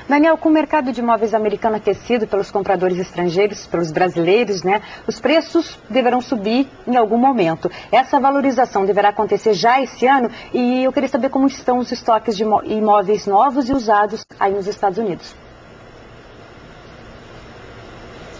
Daniel, com o mercado de imóveis americano aquecido pelos compradores estrangeiros, pelos brasileiros, né, os preços deverão subir em algum momento. Essa valorização deverá acontecer já esse ano e eu queria saber como estão os estoques de imóveis novos e usados aí nos Estados Unidos.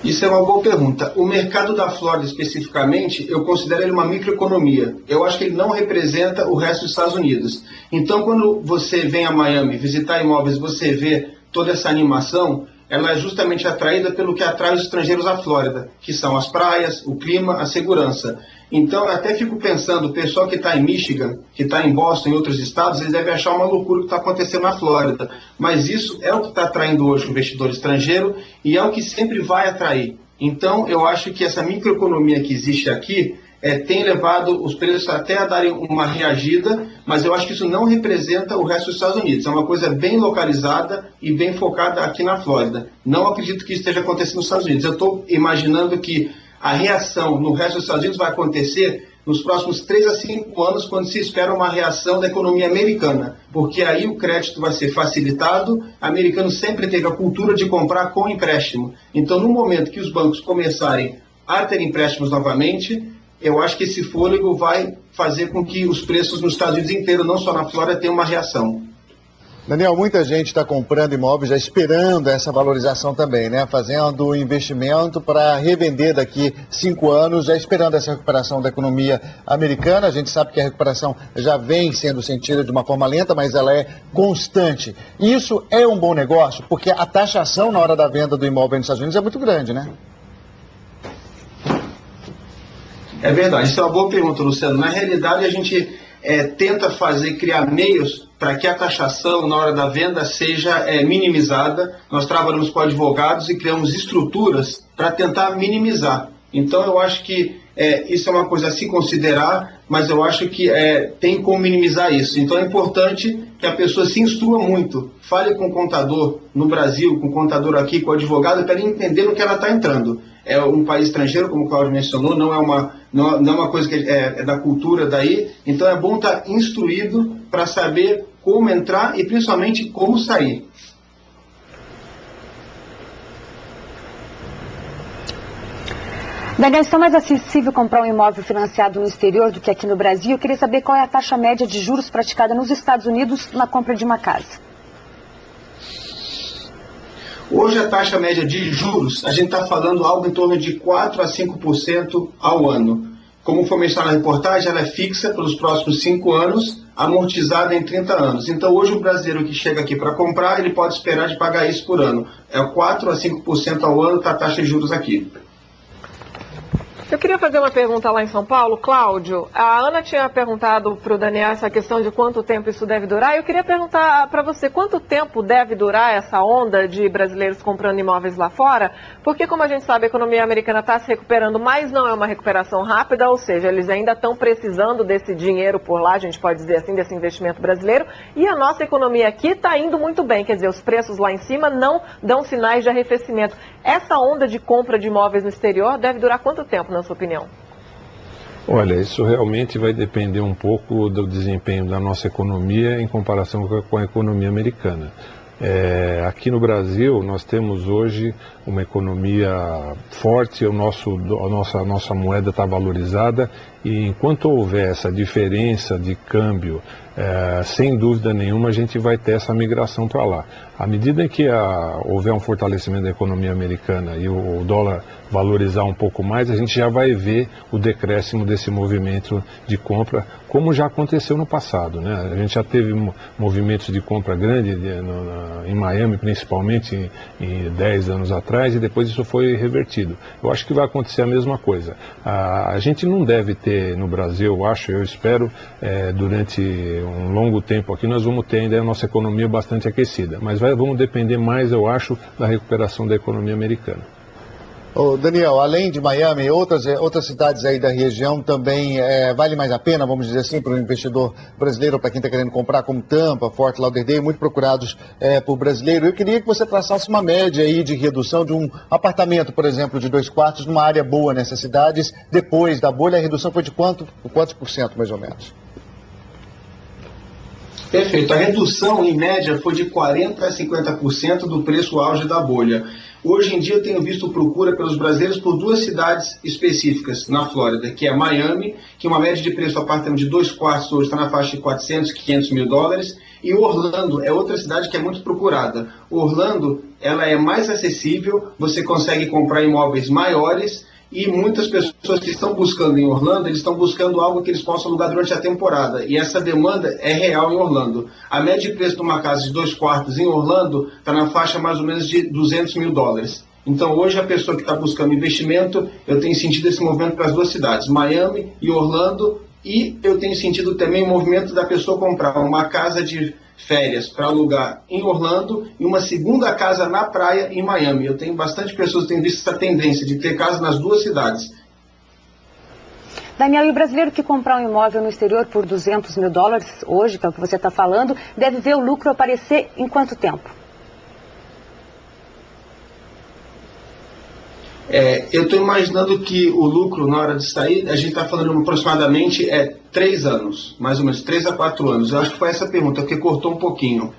Isso é uma boa pergunta. O mercado da Flórida, especificamente, eu considero ele uma microeconomia. Eu acho que ele não representa o resto dos Estados Unidos. Então, quando você vem a Miami visitar imóveis, você vê toda essa animação, ela é justamente atraída pelo que atrai os estrangeiros à Flórida, que são as praias, o clima, a segurança. Então, eu até fico pensando, o pessoal que está em Michigan, que está em Boston e outros estados, eles devem achar uma loucura o que está acontecendo na Flórida. Mas isso é o que está atraindo hoje o investidor estrangeiro e é o que sempre vai atrair. Então, eu acho que essa microeconomia que existe aqui tem levado os preços até a darem uma reagida, mas eu acho que isso não representa o resto dos Estados Unidos. É uma coisa bem localizada e bem focada aqui na Flórida. Não acredito que isso esteja acontecendo nos Estados Unidos. Eu estou imaginando que a reação no resto dos Estados Unidos vai acontecer nos próximos 3 a 5 anos, quando se espera uma reação da economia americana, porque aí o crédito vai ser facilitado. O americano sempre teve a cultura de comprar com empréstimo. Então, no momento que os bancos começarem a ter empréstimos novamente, eu acho que esse fôlego vai fazer com que os preços nos Estados Unidos inteiro, não só na Flórida, tenham uma reação. Daniel, muita gente está comprando imóveis já esperando essa valorização também, né? Fazendo investimento para revender daqui 5 anos, já esperando essa recuperação da economia americana. A gente sabe que a recuperação já vem sendo sentida de uma forma lenta, mas ela é constante. Isso é um bom negócio, porque a taxação na hora da venda do imóvel nos Estados Unidos é muito grande, né? É verdade, isso é uma boa pergunta, Luciano. Na realidade, a gente tenta criar meios para que a taxação na hora da venda seja minimizada. Nós trabalhamos com advogados e criamos estruturas para tentar minimizar. Então, eu acho que isso é uma coisa a se considerar, mas eu acho que tem como minimizar isso. Então, é importante que a pessoa se instrua muito. Fale com o contador no Brasil, com o contador aqui, com o advogado, para ele entender no que ela está entrando. É um país estrangeiro, como o Cláudio mencionou, não é uma coisa que é da cultura daí. Então, é bom estar instruído para saber como entrar e, principalmente, como sair. Daniel, está mais acessível comprar um imóvel financiado no exterior do que aqui no Brasil? Eu queria saber qual é a taxa média de juros praticada nos Estados Unidos na compra de uma casa. Hoje a taxa média de juros, a gente está falando algo em torno de 4 a 5% ao ano. Como foi mencionado na reportagem, ela é fixa pelos próximos 5 anos, amortizada em 30 anos. Então hoje o brasileiro que chega aqui para comprar, ele pode esperar de pagar isso por ano. É 4 a 5% ao ano está a taxa de juros aqui. Eu queria fazer uma pergunta lá em São Paulo. Cláudio, a Ana tinha perguntado para o Daniel essa questão de quanto tempo isso deve durar. Eu queria perguntar para você, quanto tempo deve durar essa onda de brasileiros comprando imóveis lá fora? Porque, como a gente sabe, a economia americana está se recuperando, mas não é uma recuperação rápida, ou seja, eles ainda estão precisando desse dinheiro por lá, a gente pode dizer assim, desse investimento brasileiro, e a nossa economia aqui está indo muito bem, quer dizer, os preços lá em cima não dão sinais de arrefecimento. Essa onda de compra de imóveis no exterior deve durar quanto tempo, na sua opinião? Olha, isso realmente vai depender um pouco do desempenho da nossa economia em comparação com a economia americana. Aqui no Brasil nós temos hoje uma economia forte, a nossa moeda está valorizada e enquanto houver essa diferença de câmbio, sem dúvida nenhuma a gente vai ter essa migração para lá. À medida em que houver um fortalecimento da economia americana e o dólar valorizar um pouco mais, a gente já vai ver o decréscimo desse movimento de compra, como já aconteceu no passado, né? A gente já teve movimentos de compra grande em Miami, principalmente em 10 anos atrás, e depois isso foi revertido. Eu acho que vai acontecer a mesma coisa. A gente não deve ter no Brasil, eu espero, durante um longo tempo aqui, nós vamos ter ainda a nossa economia bastante aquecida, mas vamos depender mais, eu acho, da recuperação da economia americana. Ô Daniel, além de Miami, outras cidades aí da região também vale mais a pena, vamos dizer assim, para o investidor brasileiro, para quem está querendo comprar, como Tampa, Fort Lauderdale, muito procurados por brasileiro. Eu queria que você traçasse uma média aí de redução de um apartamento, por exemplo, de 2 quartos, numa área boa nessas cidades. Depois da bolha, a redução foi de quantos por cento, mais ou menos? Perfeito. A redução, em média, foi de 40% a 50% do preço auge da bolha. Hoje em dia eu tenho visto procura pelos brasileiros por duas cidades específicas na Flórida, que é Miami, que uma média de preço do apartamento de 2 quartos hoje está na faixa de 400, 500 mil dólares, e Orlando é outra cidade que é muito procurada. Orlando, ela é mais acessível, você consegue comprar imóveis maiores, e muitas pessoas que estão buscando em Orlando, eles estão buscando algo que eles possam alugar durante a temporada. E essa demanda é real em Orlando. A média de preço de uma casa de 2 quartos em Orlando está na faixa mais ou menos de 200 mil dólares. Então hoje a pessoa que está buscando investimento, eu tenho sentido esse movimento para as duas cidades, Miami e Orlando. E eu tenho sentido também o movimento da pessoa comprar uma casa de férias para alugar em Orlando e uma segunda casa na praia em Miami. Eu tenho bastante pessoas que têm visto essa tendência de ter casa nas duas cidades. Daniel, e o brasileiro que comprar um imóvel no exterior por 200 mil dólares, hoje, que é o que você está falando, deve ver o lucro aparecer em quanto tempo? Eu estou imaginando que o lucro, na hora de sair, a gente está falando aproximadamente 3 anos, mais ou menos 3 a 4 anos. Eu acho que foi essa a pergunta, porque cortou um pouquinho.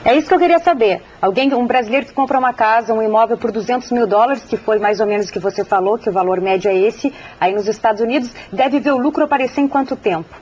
É isso que eu queria saber. Um brasileiro que compra uma casa, um imóvel por 200 mil dólares, que foi mais ou menos o que você falou, que o valor médio é esse, aí nos Estados Unidos, deve ver o lucro aparecer em quanto tempo?